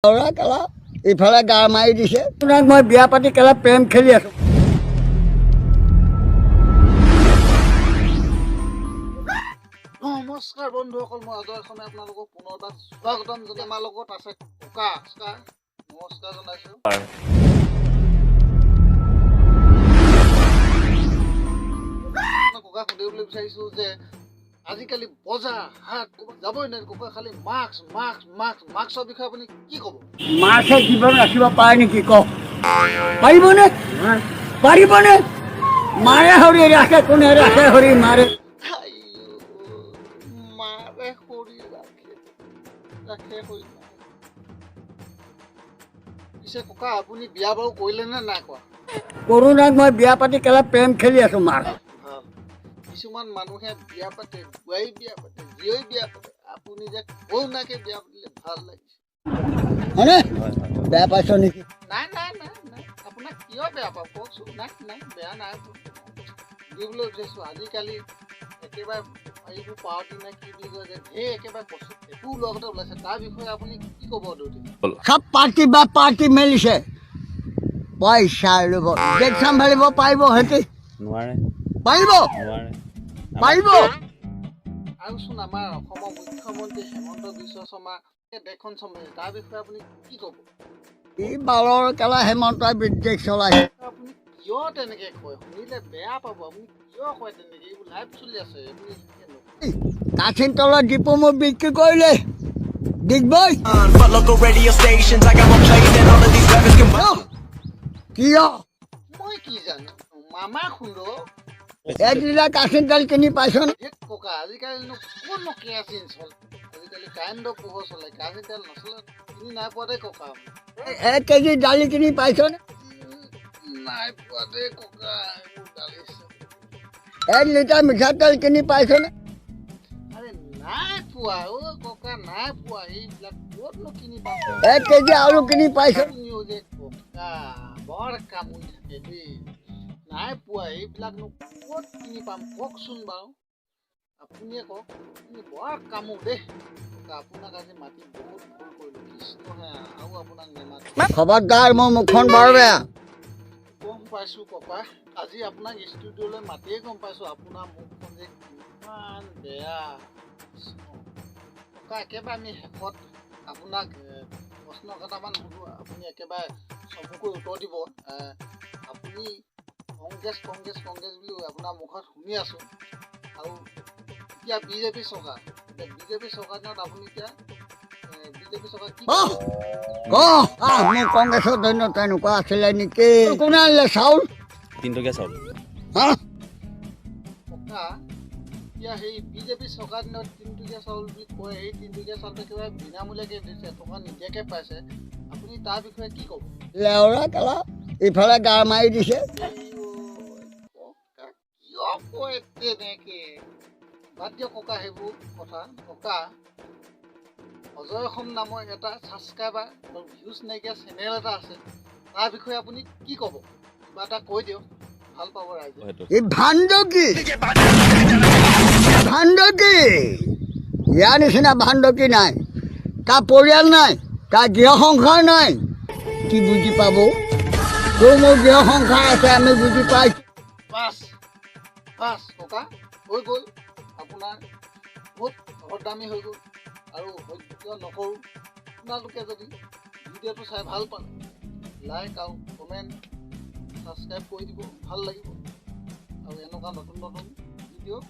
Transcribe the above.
ল'ৰা কেলা ইফালে গা মাৰি দিছে আপোনাক মই বিয়া পাতি কেলা প্ৰেম খেলি আছো। নমস্কাৰ বন্ধুসকল, মই অজয় অসমে আপোনালোকক পুনৰবাৰ স্বাগতম জনাই আমাৰ লগত আছে ককা। নমস্কাৰ জনাইছোঁ। ককা সুধিবলৈ বিচাৰিছোঁ যে আজিকালি বজাৰ হাট যাবই নাই ককা, খালি মাস্কৰ বিষয়ে আপুনি কি ক'ব? মাছে জীৱন ৰাখিব পাৰে নেকি কওক? পাৰিবনে? পাৰিবনে? মাৰে হৰি ৰাখে, কোনে ৰাখে হৰি মাৰে। মাৰে খৰি ৰাখে খৰি। পিছে ককা আপুনি বিয়া বাৰু কৰিলে নে নাই কৰা? কৰোণাক মই বিয়া পাতি কেলা প্ৰেম খেলি আছো মাৰ। কিছুমান মানুহে বিয়া পাতে, বোৱাৰী বিয়া পাতে, জীয়ৰী বিয়া পাতে, আপুনি যে কৰোণাকে বিয়া পাতিলে ভাল লাগিছে। হয়নে? বেয়া পাইছ নেকি? নাই আপোনাক কিয় বেয়া পাব কওকচোন। নাই বেয়া নাই বুজিবলৈ বিচাৰিছোঁ। আজিকালি একেবাৰে এইবোৰ পাৰ্টি নে কি বুলি কয় যে ঢেৰ একেবাৰে একো লগতে ওলাইছে, তাৰ বিষয়ে আপুনি কি ক'ব? সব পাৰ্টি বা পাৰ্টি মেলিছে পইচা ল'ব, দেশ চম্ভালিব পাৰিব সিহঁতি? নোৱাৰে পাৰিব পাৰিব। আৰু চোন আমাৰ অসমৰ মুখ্যমন্ত্ৰী হিমন্ত বিশ্ব শৰ্মা দেশখন চম্ভালিছে, তাৰ বিষয়ে আপুনি কি ক'ব? এই বালৰ কেলা হেমন্তই দেশ চলাইছে। আপুনি কিয় তেনেকে কয়? শুনিলে বেয়া পাব। আপুনি কিয় কয় তেনেকে? এইবোৰ লাইভ চলি আছে। কাঠিন তলৰ ডিপু মোৰ বিক্ৰী কৰিলে ডিগবৈ। কিয় মই কি জানো, মামা খুন্দো এদিনা কাঠিন তেল কিনি পাইছ নে? ককা আজিকালিনো কোনো কেৰাচিন চলে, আজিকালি কাৰেণ্টৰ পোহৰ চলে, কেৰাচিন তেল নচলে। কিনি নাই পোৱা দেই ককা। 1 কেজি দালি কিনি পাইছ নে? নাই পোৱা দেই ককা। এইবোৰ দালি 1 লিটাৰ মিঠাতেল কিনি পাইছ নে? আৰে নাই পোৱা অ' ককা, নাই পোৱা। এইবিলাক ক'তনো কিনি পাম? 1 কেজি আলু কিনি পাইছ নে? আপুনিও যে ককা বৰ কামুৰি থাকে দেই। নাই পোৱা এইবিলাকনো ক'ত কিনি পাম কওকচোন বাৰু। আপুনিয়ে কওক, আপুনি বৰ কামো দেই ককা। আপোনাক আজি মাতি বহুত ভুল কৰিলোঁ, কৃষ্ণহে আৰু আপোনাক নেমাতিম। খবৰদাৰ, মোৰ মুখখন বৰ বেয়া। গম পাইছোঁ ককা, আজি আপোনাক ষ্টুডিঅ'লৈ মাতিয়ে গম পাইছোঁ আপোনাৰ মুখখন যে কিমান বেয়া। ককা একেবাৰে আমি শেষত আপোনাক প্ৰশ্ন কেইটামান সুধোঁ, আপুনি একেবাৰে চমুকৈ উত্তৰ দিব। আপুনি কংগ্ৰেছ বুলি আপোনাৰ মুখত শুনি আছোঁ, আৰু এতিয়া বিজেপি চৰকাৰ, বিজেপি চৰকাৰ দিনত আপুনি এতিয়া বিজেপি চৰকাৰ কি মোৰ কংগ্ৰেছৰ ধন্য তেনেকুৱা আছিলে নেকি? কোনে আনিলে চাউল? 3 টকীয়া চাউল। ককা এতিয়া সেই বিজেপি চৰকাৰ দিনত 3 টকীয়া চাউল বুলি কয়, সেই 3 টকীয়া চাউলটো একেবাৰে বিনামূলীয়াকৈ দিছে, টকা নিদিয়াকৈ পাইছে। আপুনি তাৰ বিষয়ে কি ক'ব? লেওৰা কেলা ইফালে গা মাৰি দিছে। কিয় কয় তেনেকে? বাদ দিয়ক ককা সেইবোৰ কথা। ককা অজয় অসম নামৰ এটা ছাবস্ক্ৰাইবাৰ আৰু ভিউজ নাইকিয়া চেনেল এটা আছে, তাৰ বিষয়ে আপুনি কি ক'ব? কিবা এটা কৈ দিয়ক, ভাল পাব ৰাইজে। এই ভাণ্ডকি ইয়াৰ নিচিনা ভাণ্ডকি নাই, তাৰ পৰিয়াল নাই, তাৰ গৃহ সংসাৰ নাই। কি বুজি পাব? তোৰ মোৰ গৃহ সংসাৰ আছে, আমি বুজি পাইছোঁ। বাছ ককা হৈ গ'ল, আপোনাৰ বহুত অভদ্ৰামী হৈ গ'ল আৰু সহ্য নকৰোঁ। আপোনালোকে যদি ভিডিঅ'টো চাই ভাল পালে লাইক আৰু কমেণ্ট ছাবস্ক্ৰাইব কৰি দিব, ভাল লাগিব। আৰু এনেকুৱা নতুন ভিডিঅ'